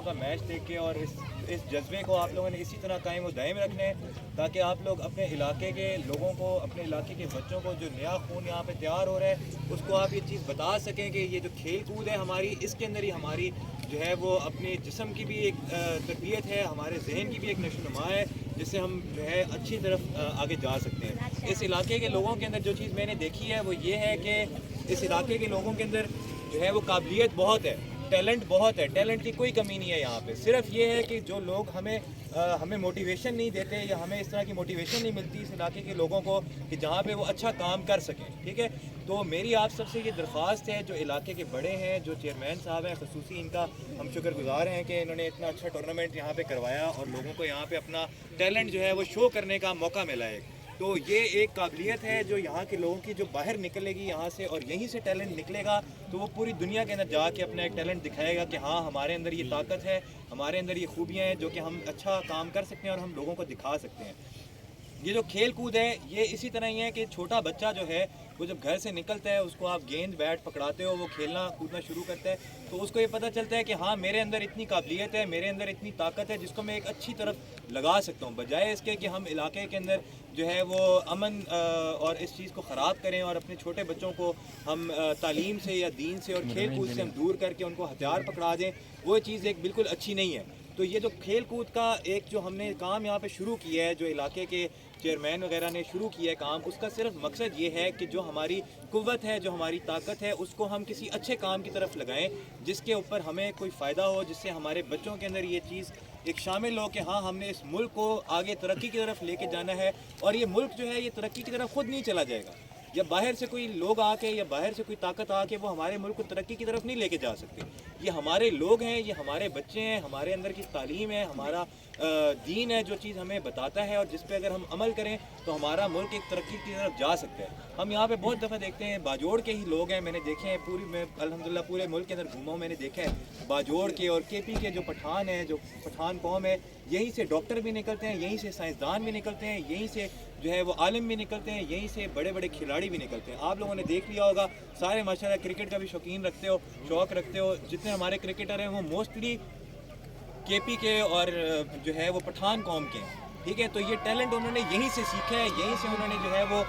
کا میچ دیکھ کے اور اس جذبے کو آپ لوگوں نے اسی طرح قائم و دائم رکھنا ہے تاکہ آپ لوگ اپنے علاقے کے لوگوں کو, اپنے علاقے کے بچوں کو جو نیا خون یہاں پہ تیار ہو رہا ہے اس کو آپ یہ چیز بتا سکیں کہ یہ جو کھیل کود ہے ہماری, اس کے اندر ہی ہماری جو ہے وہ اپنے جسم کی بھی ایک تربیت ہے, ہمارے ذہن کی بھی ایک نشو و نما ہے جس سے ہم جو ہے اچھی طرف آگے جا سکتے ہیں. اس علاقے کے لوگوں کے اندر جو چیز میں نے دیکھی ہے وہ یہ ہے کہ اس علاقے کے لوگوں کے اندر جو ہے وہ قابلیت بہت ہے, ٹیلنٹ بہت ہے, ٹیلنٹ کی کوئی کمی نہیں ہے یہاں پہ. صرف یہ ہے کہ جو لوگ ہمیں موٹیویشن نہیں دیتے یا ہمیں اس طرح کی موٹیویشن نہیں ملتی اس علاقے کے لوگوں کو کہ جہاں پہ وہ اچھا کام کر سکیں. ٹھیک ہے, تو میری آپ سب سے یہ درخواست ہے جو علاقے کے بڑے ہیں, جو چیئرمین صاحب ہیں, خصوصی ان کا ہم شکر گزار ہیں کہ انہوں نے اتنا اچھا ٹورنامنٹ یہاں پہ کروایا اور لوگوں کو یہاں پہ اپنا ٹیلنٹ جو ہے وہ شو کرنے کا موقع ملا ہے. تو یہ ایک قابلیت ہے جو یہاں کے لوگوں کی جو باہر نکلے گی یہاں سے, اور یہیں سے ٹیلنٹ نکلے گا تو وہ پوری دنیا کے اندر جا کے اپنا ایک ٹیلنٹ دکھائے گا کہ ہاں ہمارے اندر یہ طاقت ہے, ہمارے اندر یہ خوبیاں ہیں جو کہ ہم اچھا کام کر سکتے ہیں اور ہم لوگوں کو دکھا سکتے ہیں. یہ جو کھیل کود ہے یہ اسی طرح ہی ہے کہ چھوٹا بچہ جو ہے وہ جب گھر سے نکلتا ہے اس کو آپ گیند بیٹ پکڑاتے ہو, وہ کھیلنا کودنا شروع کرتا ہے تو اس کو یہ پتہ چلتا ہے کہ ہاں میرے اندر اتنی قابلیت ہے, میرے اندر اتنی طاقت ہے جس کو میں ایک اچھی طرف لگا سکتا ہوں, بجائے اس کے کہ ہم علاقے کے اندر جو ہے وہ امن اور اس چیز کو خراب کریں اور اپنے چھوٹے بچوں کو ہم تعلیم سے یا دین سے اور کھیل کود سے ہم دور کر کے ان کو ہتھیار پکڑا دیں. وہ چیز ایک بالکل اچھی نہیں ہے. تو یہ جو کھیل کود کا ایک جو ہم نے کام یہاں پہ شروع کیا ہے, جو علاقے کے چیئرمین وغیرہ نے شروع کیا ہے کام, اس کا صرف مقصد یہ ہے کہ جو ہماری قوت ہے, جو ہماری طاقت ہے, اس کو ہم کسی اچھے کام کی طرف لگائیں جس کے اوپر ہمیں کوئی فائدہ ہو, جس سے ہمارے بچوں کے اندر یہ چیز ایک شامل ہو کہ ہاں ہم نے اس ملک کو آگے ترقی کی طرف لے کے جانا ہے. اور یہ ملک جو ہے یہ ترقی کی طرف خود نہیں چلا جائے گا, یا باہر سے کوئی لوگ آ کے یا باہر سے کوئی طاقت آ کے وہ ہمارے ملک کو ترقی کی طرف نہیں لے کے جا سکتے. یہ ہمارے لوگ ہیں, یہ ہمارے بچے ہیں, ہمارے اندر کی تعلیم ہے, ہمارا دین ہے جو چیز ہمیں بتاتا ہے, اور جس پہ اگر ہم عمل کریں تو ہمارا ملک ایک ترقی کی طرف جا سکتا ہے. ہم یہاں پہ بہت دفعہ دیکھتے ہیں باجوڑ کے ہی لوگ ہیں, میں نے دیکھے ہیں میں الحمدللہ پورے ملک کے اندر گھوما ہوں, میں نے دیکھا ہے باجوڑ کے اور کے پی کے جو پٹھان ہیں, جو پٹھان قوم ہے, یہیں سے ڈاکٹر بھی نکلتے ہیں, یہیں سے سائنسدان بھی نکلتے ہیں, یہیں سے جو ہے وہ عالم بھی نکلتے ہیں, یہیں سے بڑے بڑے کھلاڑی بھی نکلتے ہیں. آپ لوگوں نے دیکھ لیا ہوگا سارے ماشاءاللہ کرکٹ کا بھی شوقین رکھتے ہو, شوق رکھتے ہو. جتنے ہمارے کرکٹر ہیں وہ موسٹلی کے پی کے اور جو ہے وہ پٹھان قوم کے ہیں. ٹھیک ہے, تو یہ ٹیلنٹ انہوں نے یہیں سے سیکھا ہے, یہیں سے انہوں نے جو ہے وہ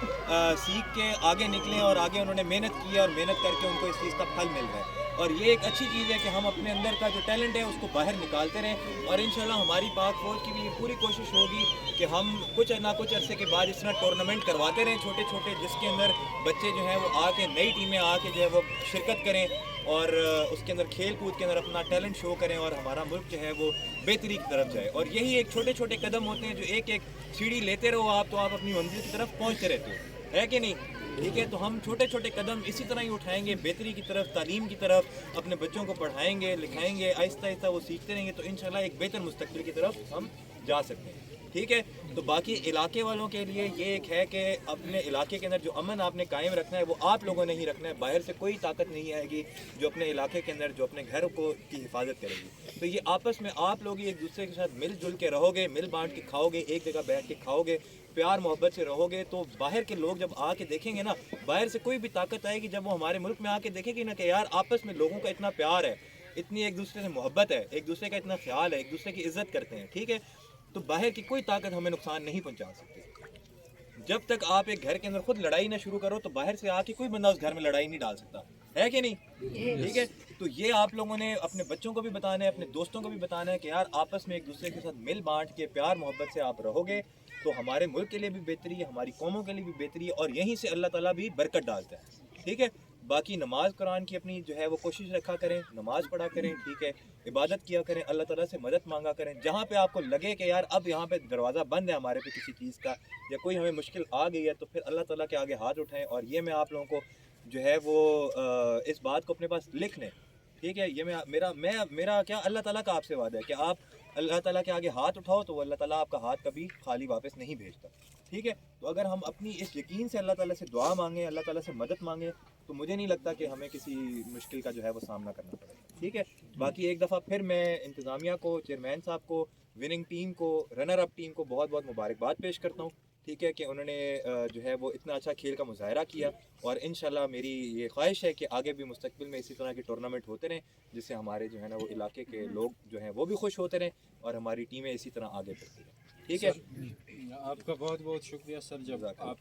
سیکھ کے آگے نکلے اور آگے انہوں نے محنت کی اور محنت کر کے ان کو اس چیز کا پھل مل رہا ہے. اور یہ ایک اچھی چیز ہے کہ ہم اپنے اندر کا جو ٹیلنٹ ہے اس کو باہر نکالتے رہیں, اور انشاءاللہ ہماری پاک فوج کی بھی یہ پوری کوشش ہوگی کہ ہم کچھ نہ کچھ عرصے کے بعد اس طرح ٹورنامنٹ کرواتے رہیں چھوٹے چھوٹے, جس کے اندر بچے جو ہیں وہ آ کے نئی ٹیمیں آ کے جو ہے وہ شرکت کریں اور اس کے اندر کھیل کود کے اندر اپنا ٹیلنٹ شو کریں اور ہمارا ملک جو ہے وہ بہتری کی طرف جائے. اور یہی ایک چھوٹے چھوٹے قدم ہوتے ہیں جو ایک ایک سیڑھی لیتے رہو آپ تو آپ اپنی منزل کی طرف پہنچتے رہتے ہو, ہے کہ نہیں؟ ٹھیک ہے, تو ہم چھوٹے چھوٹے قدم اسی طرح ہی اٹھائیں گے, بہتری کی طرف, تعلیم کی طرف, اپنے بچوں کو پڑھائیں گے, لکھائیں گے, آہستہ آہستہ وہ سیکھتے رہیں گے تو انشاءاللہ ایک بہتر مستقبل کی طرف ہم جا سکتے ہیں. ٹھیک ہے, تو باقی علاقے والوں کے لیے یہ ایک ہے کہ اپنے علاقے کے اندر جو امن آپ نے قائم رکھنا ہے وہ آپ لوگوں نے ہی رکھنا ہے. باہر سے کوئی طاقت نہیں آئے گی جو اپنے علاقے کے اندر جو اپنے گھر کو کی حفاظت کرے گی. تو یہ آپس میں آپ لوگ ہی ایک دوسرے کے ساتھ مل جل کے رہو گے, مل بانٹ کے کھاؤ گے, ایک جگہ بیٹھ کے کھاؤ گے, پیار محبت سے رہو گے, تو باہر کے لوگ جب آ کے دیکھیں گے نا, باہر سے کوئی بھی طاقت آئے گی جب وہ ہمارے ملک میں آ کے دیکھے گی نا کہ یار آپس میں لوگوں کا اتنا پیار ہے, اتنی ایک دوسرے سے محبت ہے, ایک دوسرے کا اتنا خیال ہے, ایک دوسرے کی عزت کرتے ہیں. ٹھیک ہے, تو باہر کی کوئی طاقت ہمیں نقصان نہیں پہنچا سکتی. جب تک آپ ایک گھر کے اندر خود لڑائی نہ شروع کرو تو باہر سے آ کے کوئی بندہ اس گھر میں لڑائی نہیں ڈال سکتا, ہے کہ نہیں؟ ٹھیک ہے, تو یہ آپ لوگوں نے اپنے بچوں کو بھی بتانا ہے, اپنے دوستوں کو بھی بتانا ہے کہ یار آپس میں ایک دوسرے کے ساتھ مل بانٹ کے پیار محبت سے آپ رہو گے تو ہمارے ملک کے لیے بھی بہتری ہے, ہماری قوموں کے لیے بھی بہتری ہے, اور یہیں سے اللہ تعالیٰ بھی برکت ڈالتا ہے. ٹھیک ہے, باقی نماز قرآن کی اپنی جو ہے وہ کوشش رکھا کریں, نماز پڑھا کریں. ٹھیک ہے, عبادت کیا کریں, اللہ تعالیٰ سے مدد مانگا کریں. جہاں پہ آپ کو لگے کہ یار اب یہاں پہ دروازہ بند ہے ہمارے پہ کسی چیز کا, یا کوئی ہمیں مشکل آ گئی ہے, تو پھر اللہ تعالیٰ کے آگے ہاتھ اٹھائیں. اور یہ میں آپ لوگوں کو جو ہے وہ اس بات کو اپنے پاس لکھ لیں. ٹھیک ہے, یہ میرا کیا اللہ تعالیٰ کا آپ سے وعدہ ہے کہ آپ اللہ تعالیٰ کے آگے ہاتھ اٹھاؤ تو وہ اللہ تعالیٰ آپ کا ہاتھ کبھی خالی واپس نہیں بھیجتا. ٹھیک ہے, تو اگر ہم اپنی اس یقین سے اللہ تعالیٰ سے دعا مانگیں, اللہ تعالیٰ سے مدد مانگیں, تو مجھے نہیں لگتا کہ ہمیں کسی مشکل کا جو ہے وہ سامنا کرنا پڑے گا. ٹھیک ہے, باقی ایک دفعہ پھر میں انتظامیہ کو, چیئرمین صاحب کو, وننگ ٹیم کو, رنر اپ ٹیم کو بہت بہت مبارکباد پیش کرتا ہوں. ٹھیک ہے کہ انہوں نے جو ہے وہ اتنا اچھا کھیل کا مظاہرہ کیا، اور انشاءاللہ میری یہ خواہش ہے کہ آگے بھی مستقبل میں اسی طرح کے ٹورنامنٹ ہوتے رہیں، جس سے ہمارے جو ہے نا وہ علاقے کے لوگ جو ہیں وہ بھی خوش ہوتے رہیں اور ہماری ٹیمیں اسی طرح آگے بڑھتی رہیں. ٹھیک ہے. آپ کا بہت بہت شکریہ سر. جب جزاک اللہ. آپ